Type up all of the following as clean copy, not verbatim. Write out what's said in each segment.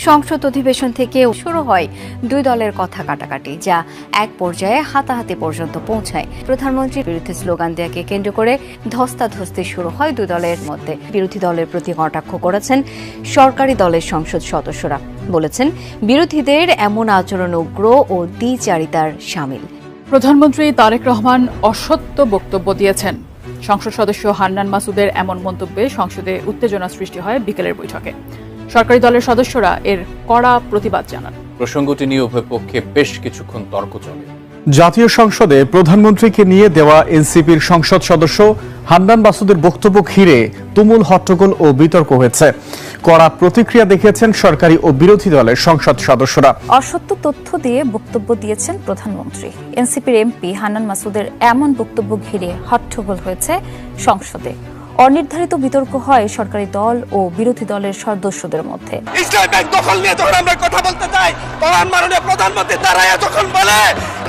সংসদ অধিবেশন থেকে শুরু হয় দুই দলের কথা কাটাকাটি, যা এক পর্যায়ে হাতাহাতি পর্যন্ত পৌঁছায়। প্রধানমন্ত্রীর বিরুদ্ধে স্লোগান দেওয়াকে কেন্দ্র করে ধস্তাধস্তি শুরু হয় দুই দলের মধ্যে। বিরোধী দলের প্রতি কটাক্ষ করেছেন সরকারি দলের সংসদ সদস্যরা, বলেছেন বিরোধীদের এমন আচরণ উগ্র ও দ্বিচারিতার শামিল। প্রধানমন্ত্রী তারেক রহমান অসত্য বক্তব্য দিয়েছেন। সংসদ সদস্য হান্নান মাসুদের এমন মন্তব্যে সংসদে উত্তেজনা সৃষ্টি হয় বিকেলের বৈঠকে। সরকারি দলের সদস্যরা এর কড়া প্রতিবাদ জানান। প্রসঙ্গটি নিয়ে উভয় পক্ষে বেশ কিছুক্ষণ তর্ক চলে। জাতীয় সংসদে প্রধানমন্ত্রীকে নিয়ে দেওয়া এনসিপির সংসদ সদস্য হান্নান মাসুদের বক্তব্য ঘিরে তুমুল হট্টগোল ও বিতর্ক হয়েছে। কড়া প্রতিক্রিয়া দেখিয়েছেন সরকারি ও বিরোধী দলের সংসদ সদস্যরা। অসত্য তথ্য দিয়ে বক্তব্য দিয়েছেন প্রধানমন্ত্রী। এনসিপির এমপি হান্নান মাসুদের এমন বক্তব্য ঘিরে হট্টগোল হয়েছে সংসদে। অনির্ধারিত বিতর্ক হয় সরকারি দল ও বিরোধী দলের সদস্যদের মধ্যে। ইসলামী ব্যাংক দখল নিয়ে যখন আমরা কথা বলতে চাই, তখন মাননীয় প্রধানমন্ত্রী দাঁড়ায় যখন বলে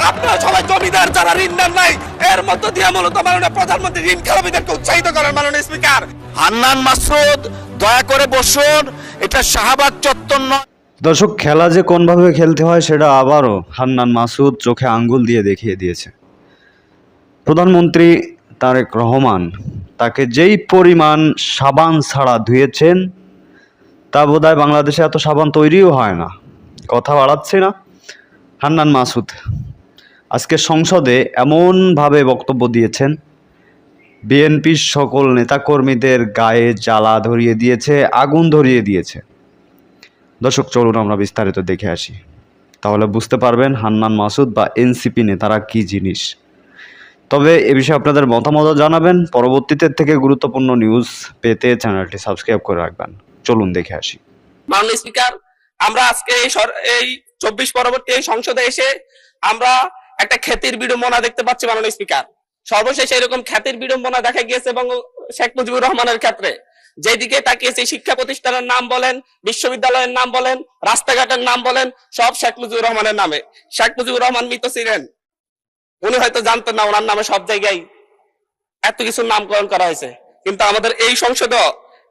আপনারা সবাই জমিদার, যারা ঋণ দেন নাই, এর মধ্য দিয়ে মূলত মাননীয় প্রধানমন্ত্রী ঋণ খেলাপিদেরকে উৎসাহিত করেন। মাননীয় স্পিকার, হান্নান মাসুদ দয়া করে বসুন, এটা শাহবাগ চত্বর নয়। দর্শক, খেলা যে কোনভাবে খেলতে হয় সেটা আবারও হান্নান মাসুদ চোখে আঙ্গুল দিয়ে দেখিয়ে দিয়েছে। প্রধানমন্ত্রী তারেক রহমান তাকে যেই পরিমাণ সাবান ছাড়া ধুয়েছেন, তা বোধহয় বাংলাদেশে এত সাবান তৈরিও হয় না। কথা বাড়াচ্ছি না। হান্নান মাসুদ আজকে সংসদে এমনভাবে বক্তব্য দিয়েছেন, বিএনপির সকল নেতাকর্মীদের গায়ে জ্বালা ধরিয়ে দিয়েছে, আগুন ধরিয়ে দিয়েছে। দর্শক, চলুন আমরা বিস্তারিত দেখে আসি, তাহলে বুঝতে পারবেন হান্নান মাসুদ বা এনসিপি নেতারা কি জিনিস। তবে এ বিষয়ে আপনাদের মতামত জানাবেন। পরবর্তীতে থেকে গুরুত্বপূর্ণ নিউজ পেতে চ্যানেলটি সাবস্ক্রাইব করে রাখবেন। চলুন দেখে আসি। মাননীয় স্পিকার, আমরা আজকে এই 24 পরবর্তী এই সংসদে এসে আমরা একটা খ্যাতির বিড়ম্বনা দেখতে পাচ্ছি। মাননীয় স্পিকার, সর্বশেষ এরকম খ্যাতির বিড়ম্বনা দেখা গিয়েছে এবং শেখ মুজিবুর রহমানের ক্ষেত্রে যেদিকে তাকিয়েছে, শিক্ষা প্রতিষ্ঠানের নাম বলেন, বিশ্ববিদ্যালয়ের নাম বলেন, রাস্তাঘাটের নাম বলেন, সব শেখ মুজিবুর রহমানের নামে। শেখ মুজিবুর রহমান মৃত ছিলেন, উনি হয়তো জানতেন না ওনার নামে সব জায়গায় এত কিছু নামকরণ করা হয়েছে। কিন্তু আমাদের এই সংসদে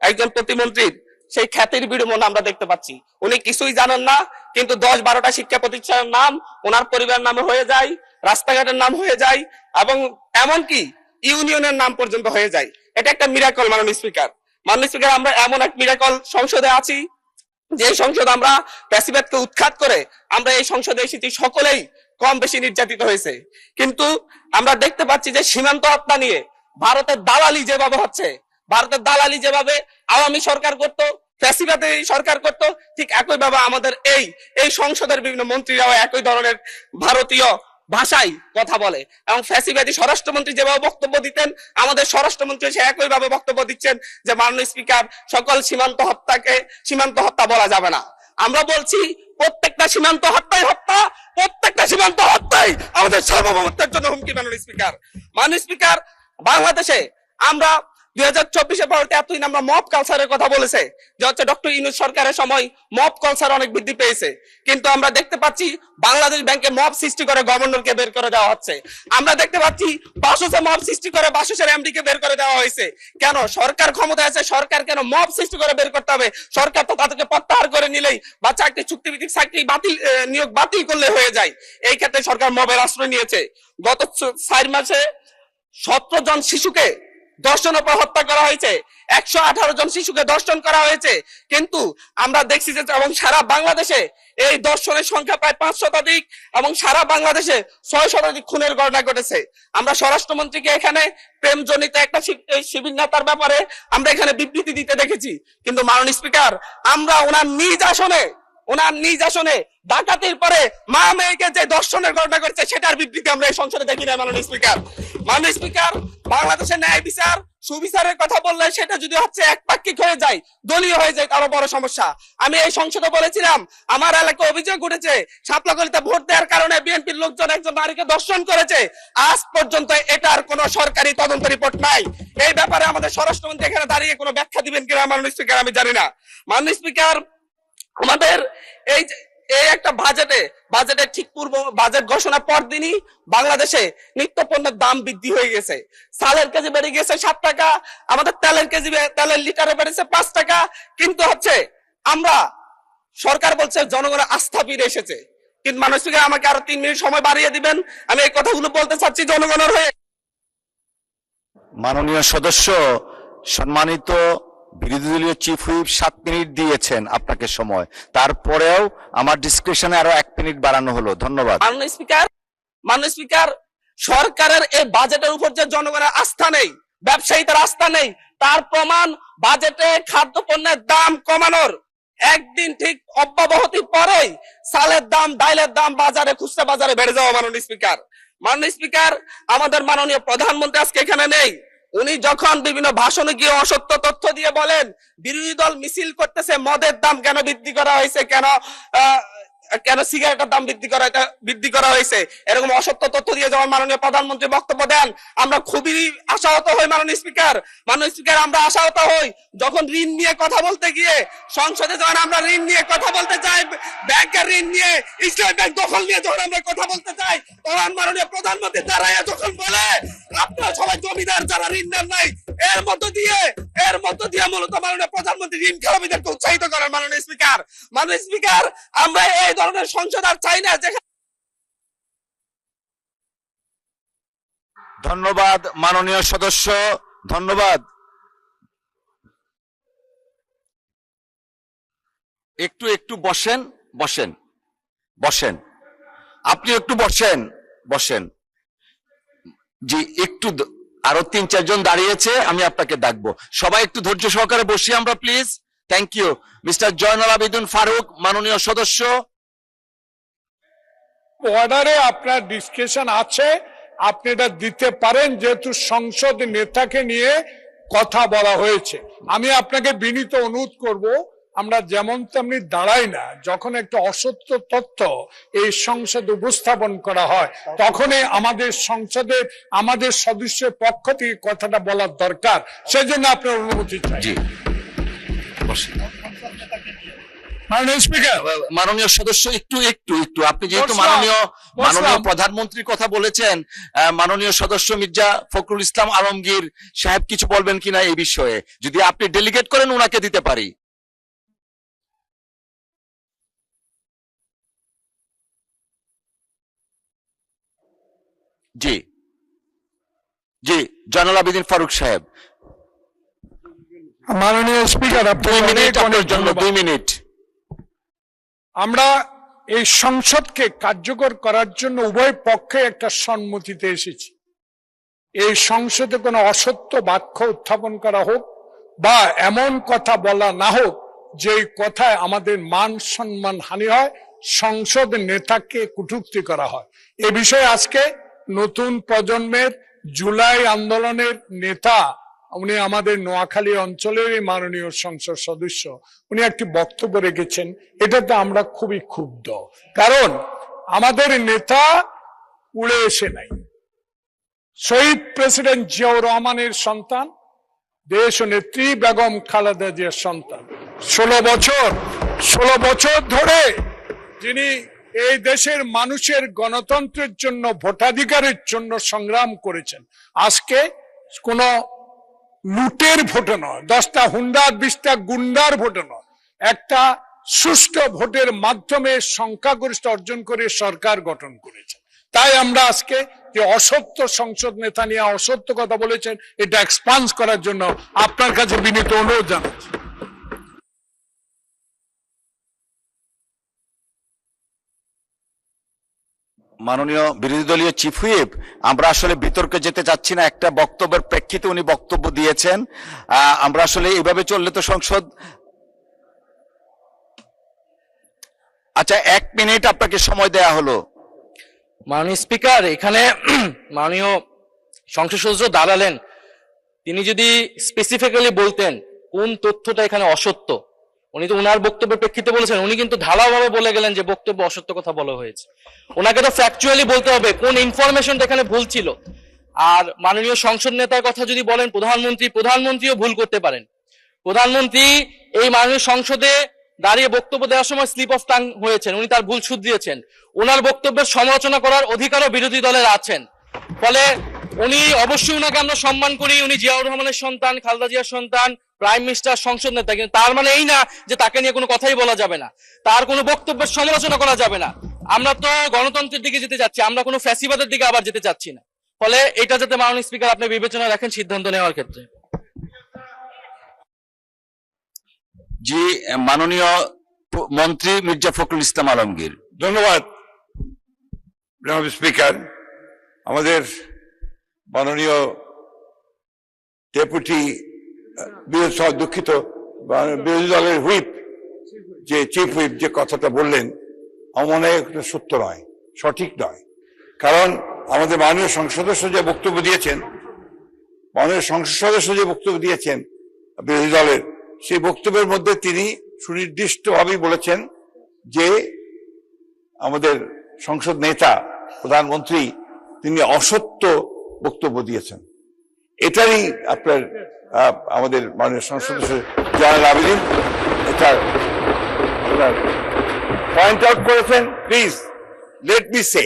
একজন প্রতিমন্ত্রীর সেই খ্যাতির বিড়ম্বনা আমরা দেখতে পাচ্ছি। উনি কিছুই জানেন না, কিন্তু 10-12টা শিক্ষা প্রতিষ্ঠানের নাম ওনার পরিবারের নামে হয়ে যায়, রাস্তাঘাটের নাম হয়ে যায় এবং এমনকি ইউনিয়নের নাম পর্যন্ত হয়ে যায়। এটা একটা মিরাকল। মাননীয় স্পিকার, আমরা এমন এক মিরাকল সংসদে আছি, যে সংসদ আমরা প্যাসিবাদকে উৎখাত করে আমরা এই সংসদে এসেছি, সকলেই কম বেশি নির্যাতিত হয়েছে। কিন্তু আমরা দেখতে পাচ্ছি যে সীমান্ত হত্যা নিয়ে ভারতের দালালি যেভাবে হচ্ছে, ভারতের দালালি যেভাবে আওয়ামী সরকার করতো, ফ্যাসিবাদী সরকার করতো, ঠিক একইভাবে আমাদের এই সংসদের বিভিন্ন মন্ত্রীরাও একই ধরনের ভারতীয় ভাষায় কথা বলে। এবং ফ্যাসিবাদী স্বরাষ্ট্রমন্ত্রী যেভাবে বক্তব্য দিতেন, আমাদের স্বরাষ্ট্রমন্ত্রী সে একইভাবে বক্তব্য দিচ্ছেন যে মাননীয় স্পিকার, সকল সীমান্ত হত্যা বলা যাবে না। আমরা বলছি প্রত্যেকটা সীমান্ত হত্যাই হত্যা, প্রত্যেকটা সীমান্ত হত্যাই আমাদের সার্বভৌমত্বের জন্য হুমকি। মাননীয় স্পিকার, বাংলাদেশে আমরা 2024-এর পরবর্তী এতদিন আমরা মব কালচারের কথা বলেছে যে হচ্ছে ডক্টর ইউনূস সরকারের সময় মব কালচার অনেক বৃদ্ধি পেয়েছে, কিন্তু আমরা দেখতে পাচ্ছি বাংলাদেশ ব্যাংকে মব সৃষ্টি করে গভর্নরকে বের করে দেওয়া হচ্ছে। আমরা দেখতে পাচ্ছি বাসুসে মব সৃষ্টি করে বাসুসের এমডি কে বের করে দেওয়া হয়েছে। কেন? সরকার ক্ষমতায় আছে, সরকার কেন মব সৃষ্টি করে বের করতে হবে? সরকার তো তাদেরকে প্রত্যাহার করে নিলেই বা চুক্তিভিত্তিক চাকরি নিয়োগ বাতিল করলে হয়ে যায়। এই ক্ষেত্রে সরকার মবের আশ্রয় নিয়েছে। গত 4 মাসে 17 জন শিশুকে ধর্ষণের পর হত্যা করা হয়েছে, 118 জন শিশুকে ধর্ষণ করা হয়েছে। কিন্তু আমরা দেখছি যে এবং সারা বাংলাদেশে এই ধর্ষণের সংখ্যা প্রায় 5 শতাধিক এবং সারা বাংলাদেশে 6 শতাধিক খুনের ঘটনা ঘটেছে। আমরা স্বরাষ্ট্রমন্ত্রীকে এখানে প্রেমজনিত একটা শিবির নেতার ব্যাপারে আমরা এখানে বিবৃতি দিতে দেখেছি, কিন্তু মাননীয় স্পিকার, আমরা ওনার নিজ আসনে ডাকাতির পরে মা মেয়েকে যে ধর্ষণের ঘটনা ঘটেছে সেটার বিবৃতি আমরা এই সংসদে দেখি না। মাননীয় স্পিকার, বাংলাদেশের ন্যায় বিচার সুবিচারের কথা বললে সেটা যদি হচ্ছে একপাক্ষিক হয়ে যায়, দলীয় হয়ে যায়, তারও বড় সমস্যা। আমি এই সংসদে বলেছিলাম, আমার এলাকায় অভিযোগ উঠেছে সাপলাকলিতে ভোট দেওয়ার কারণে বিএনপির লোকজন একজন নারীকে ধর্ষণ করেছে। আজ পর্যন্ত এটার কোনো সরকারি তদন্ত রিপোর্ট নাই। এই ব্যাপারে আমাদের স্বরাষ্ট্রমন্ত্রী এখানে দাঁড়িয়ে কোনো ব্যাখ্যা দিবেন কিনা মাননীয় স্পিকার আমি জানি না। মাননীয় স্পিকার, আমাদের এই একটা বাজেটের ঠিক পূর্ব বাজেট ঘোষণার পর দিনই বাংলাদেশে নিত্য পণ্যের দাম বৃদ্ধি হয়ে গেছে। চালের কেজি বেড়ে গেছে 7 টাকা, আমাদের তেলের লিটারে বেড়েছে 5 টাকা। কিন্তু হচ্ছে আমরা সরকার বলছে জনগণের আস্থা ফিরে এসেছে, কিন্তু মাননীয় স্পিকার আমাকে আরো 3 মিনিট সময় বাড়িয়ে দিবেন, আমি এই কথাগুলো বলতে চাচ্ছি জনগণের হয়ে। মাননীয় সদস্য, সম্মানিত বিরোধী দলীয় চিফ হুইপ 7 মিনিট দিয়েছেন আপনাকে সময়, তারপরেও আমার ডিসক্রিপশনে আরো 1 মিনিট বাড়ানো হলো। ধন্যবাদ। মাননীয় স্পিকার, সরকারের এই বাজেটের উপর যে জনগণের আস্থা নেই, ব্যবসায়ীদের আস্থা নেই, তার প্রমাণ বাজেটে খাদ্যপণ্যের দাম কমানোর একদিন ঠিক অব্যাহতির পরেই চালের দাম, ডাইলের দাম বাজারে, খুচরা বাজারে বেড়ে যাওয়া। মাননীয় স্পিকার, আমাদের মাননীয় প্রধানমন্ত্রী আজকে এখানে নেই। উনি যখন বিভিন্ন ভাষণে গিয়ে অসত্য তথ্য দিয়ে বলেন বিরোধী দল মিছিল করতেছে মদের দাম কেন বৃদ্ধি করা হয়েছে, কেন সিগারেটের দাম বৃদ্ধি করা হয়েছে, এরকম অসত্য তথ্য দিয়ে যখন মাননীয় প্রধানমন্ত্রী বক্তব্য দেন, আমরা খুবই আশাহত হই। মাননীয় স্পিকার, আমরা আশাহত হই যখন ঋণ নিয়ে কথা বলতে গিয়ে সংসদে, যখন আমরা ঋণ নিয়ে কথা বলতে চাই, ব্যাংকের ঋণ নিয়ে, ইসলামী ব্যাংক দখল নিয়ে যখন আমরা কথা বলতে চাই, তখন মাননীয় প্রধানমন্ত্রী দাঁড়ায় যখন বলে আপনারা সবাই জমিদার, যারা ঋণ নেন নাই, এর মধ্য দিয়ে মূলত মাননীয় প্রধানমন্ত্রী ঋণ খেলাপিদেরকে উৎসাহিত করেন। মাননীয় স্পিকার, আমরা এই ধরনের সংসদ আর চাই না। ধন্যবাদ মাননীয় সদস্য, ধন্যবাদ। একটু বসেন, আপনি একটু বসেন। জি, একটু আরো 3-4 জন দাঁড়িয়েছে, আমি আপনাকে ডাকবো। সবাই একটু ধৈর্য সহকারে বসি আমরা, please. Thank you. Mister Zainul Abedin Faruk, মাননীয় সদস্য। অর্ডারে আপনার ডিসকাশন আছে, আপনি এটা দিতে পারেন, যেহেতু সংসদ নেতাকে নিয়ে কথা বলা হয়েছে। আমি আপনাকে বিনীত অনুরোধ করব, আমরা যেমন তেমনি দাঁড়াই না। যখন একটা অসত্য তথ্য এই সংসদে উপস্থাপন করা হয়, তখনই আমাদের সদস্যের পক্ষ থেকে কথাটা বলার দরকার। সেজন্য আপনার অনুমতি চাই। মাননীয় সদস্য, একটু আপনি যেহেতু মাননীয় প্রধানমন্ত্রীর কথা বলেছেন, মাননীয় সদস্য মির্জা ফখরুল ইসলাম আলমগীর সাহেব কিছু বলবেন কিনা এই বিষয়ে, যদি আপনি ডেলিগেট করেন ওনাকে দিতে পারি। জি, জয়নুল আবেদিন ফারুক সাহেব। মাননীয় স্পিকার, 2 মিনিট আপনার জন্য, 2 মিনিট। আমরা এই সংসদকে কার্যকর করার জন্য উভয় পক্ষে একটা সম্মতিতে এসেছি। এই সংসদে কোনো অসত্য বাক্য উত্থাপন করা হোক বা এমন কথা বলা না হোক যে কথায় আমাদের মান সম্মান হানি হয়, সংসদ নেতাকে কটূক্তি করা হয়। এ বিষয়ে আজকে নতুন প্রজন্মের জুলাই আন্দোলনের নেতা, উনি আমাদের নোয়াখালী অঞ্চলের মাননীয় সংসদ সদস্য, উনি একটি বক্তব্য রেখেছেন। এটাতে আমরা খুবই ক্ষুব্ধ, কারণ আমাদের নেতা উড়ে এসে নাই। শহীদ প্রেসিডেন্ট জিয়াউর রহমানের সন্তান, দেশ নেত্রী বেগম খালেদা জিয়ার সন্তান। 16 বছর ধরে যিনি এই দেশের মানুষের গণতন্ত্রের জন্য, ভোটাধিকারের জন্য সংগ্রাম করেছেন। আজকে কোন লুটের ভোটে নয়, 10টা হুন্ডার 20টা গুন্ডার ভোটে নয়, একটা সুষ্ঠু ভোটের মাধ্যমে সংখ্যাগরিষ্ঠ অর্জন করে সরকার গঠন করেছে। তাই আমরা আজকে যে অসত্য সংসদ নেতা নিয়ে অসত্য কথা বলেছেন, এটা এক্সপান্স করার জন্য আপনার কাছে বিনীত অনুরোধ জানাচ্ছি। মাননীয় বিরোধী দলীয় চিফ হুইপ, আমরা আসলে বিতর্কে যেতে চাচ্ছি না, একটা বক্তব্যের প্রেক্ষিতে উনি বক্তব্য দিয়েছেন। আমরা আসলে এইভাবে চললে তো সংসদ। আচ্ছা, 1 মিনিট আপনাকে সময় দেয়া হলো। মাননীয় স্পিকার, এখানে মাননীয় সংসদ সদস্য দাঁড়ালেন, তিনি যদি স্পেসিফিক্যালি বলতেন কোন তথ্যটা এখানে অসত্য। উনি তো ওনার বক্তব্যের প্রেক্ষিতে বলেছেন, উনি কিন্তু ঢালাওভাবে বলে গেলেন যে বক্তব্য অসত্য কথা বলা হয়েছে। ওনাকে তো ফ্যাকচুয়ালি বলতে হবে কোন ইনফরমেশনটা এখানে ভুল ছিল। আর মাননীয় সংসদ নেতার কথা যদি বলেন প্রধানমন্ত্রীও ভুল করতে পারেন। প্রধানমন্ত্রী এই মাননীয় সংসদে দাঁড়িয়ে বক্তব্য দেওয়ার সময় স্লিপ অফ টাং হয়েছেন, উনি তার ভুল শুধরিয়েছেন। ওনার বক্তব্যের সমালোচনা করার অধিকারও বিরোধী দলের আছেন। ফলে উনি অবশ্যই, ওনাকে আমরা সম্মান করি, উনি জিয়াউর রহমানের সন্তান, খালেদা জিয়ার সন্তান, প্রাইম মিনিস্টার সংসদ নেতা, কিন্তু তার মানে এই না যে তাকে নিয়ে কোনো কথাই বলা যাবে না, তার কোনো বক্তব্যের সমালোচনা করা যাবে না। আমরা তো গণতন্ত্রের দিকে যেতে যাচ্ছি, আমরা কোনো ফ্যাসিবাদের দিকে আবার যেতে চাচ্ছি না। ফলে এটা যাতে মাননীয় স্পিকার আপনি বিবেচনা রাখেন সিদ্ধান্ত নেওয়ার ক্ষেত্রে। জি, মাননীয় মন্ত্রী মির্জা ফখরুল ইসলাম আলমগীর। ধন্যবাদ স্পিকার। আমাদের মাননীয় ডেপুটি দুঃখিত বিরোধী দলের হুইপ, যে চিফ হুইপ যে কথাটা বললেন, আমার মনে হয় এটা সত্য নয়, সঠিক নয়। কারণ আমাদের মাননীয় সংসদ সদস্য যে বক্তব্য দিয়েছেন, মাননীয় সংসদ সদস্য যে বক্তব্য দিয়েছেন বিরোধী দলের, সেই বক্তব্যের মধ্যে তিনি সুনির্দিষ্টভাবেই বলেছেন যে আমাদের সংসদ নেতা প্রধানমন্ত্রী তিনি অসত্য বক্তব্য দিয়েছেন। এটারই আপনার আমাদের মাননীয় সংসদ সদস্য জয়নাল আবেদীন এটা পয়েন্ট আউট করেছেন। প্লিজ লেট মি সে,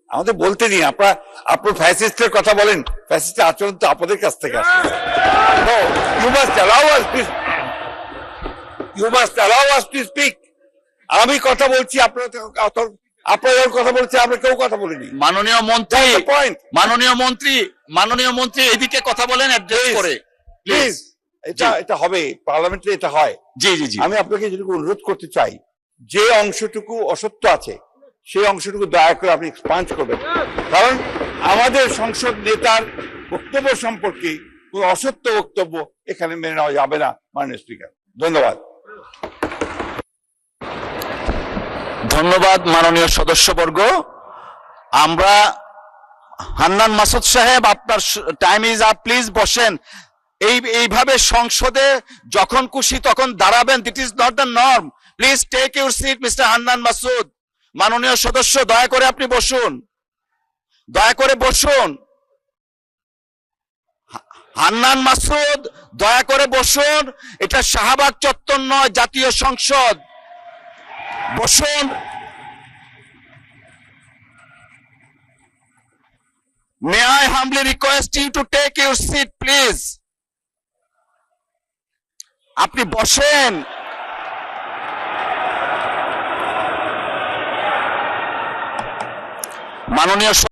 আমাদের বলতে দিন। আপনার ফ্যাসিস্টের কথা বলেন, ফ্যাসিস্টের আচরণ তো আপনাদের কাছ থেকে আসে। You must allow us please, you must allow us to speak. আমি কথা বলছি, আপনারা কথা বলছে, আমরা কেউ কথা বলিনি। মাননীয় মন্ত্রী, মাননীয় মন্ত্রী এদিকে কথা বলেন অ্যাড্রেস করে প্লিজ। এটা হবে পার্লামেন্টে, এটা হয়। জি জি জি, আমি আপনাকে যেটুকু অনুরোধ করতে চাই, যে অংশটুকু অসত্য আছে সেই অংশটুকু দয়া করে আপনি এক্সপান্ড করবেন। কারণ আমাদের সংসদ নেতার বক্তব্য সম্পর্কে কোন অসত্য বক্তব্য এখানে মেনে নেওয়া যাবে না মাননীয় স্পিকার। ধন্যবাদ। ধন্যবাদ মাননীয় সদস্যবর্গ। আমরা হান্নান মাসুদ সাহেব, আপনার টাইম ইজ আপ, প্লিজ বসেন। এইভাবে সংসদে যখন খুশি তখন দাঁড়াবেন, this is not the norm. Please take your seat mister Hannan Masud. মাননীয় সদস্য দয়া করে আপনি বসুন, দয়া করে বসুন। হান্নান মাসুদ দয়া করে বসুন। এটা শাহবাগ চত্বর নয়, জাতীয় সংসদ। বসুন। May I humbly request you to take your seat, please? আপনি বসেন। মাননীয়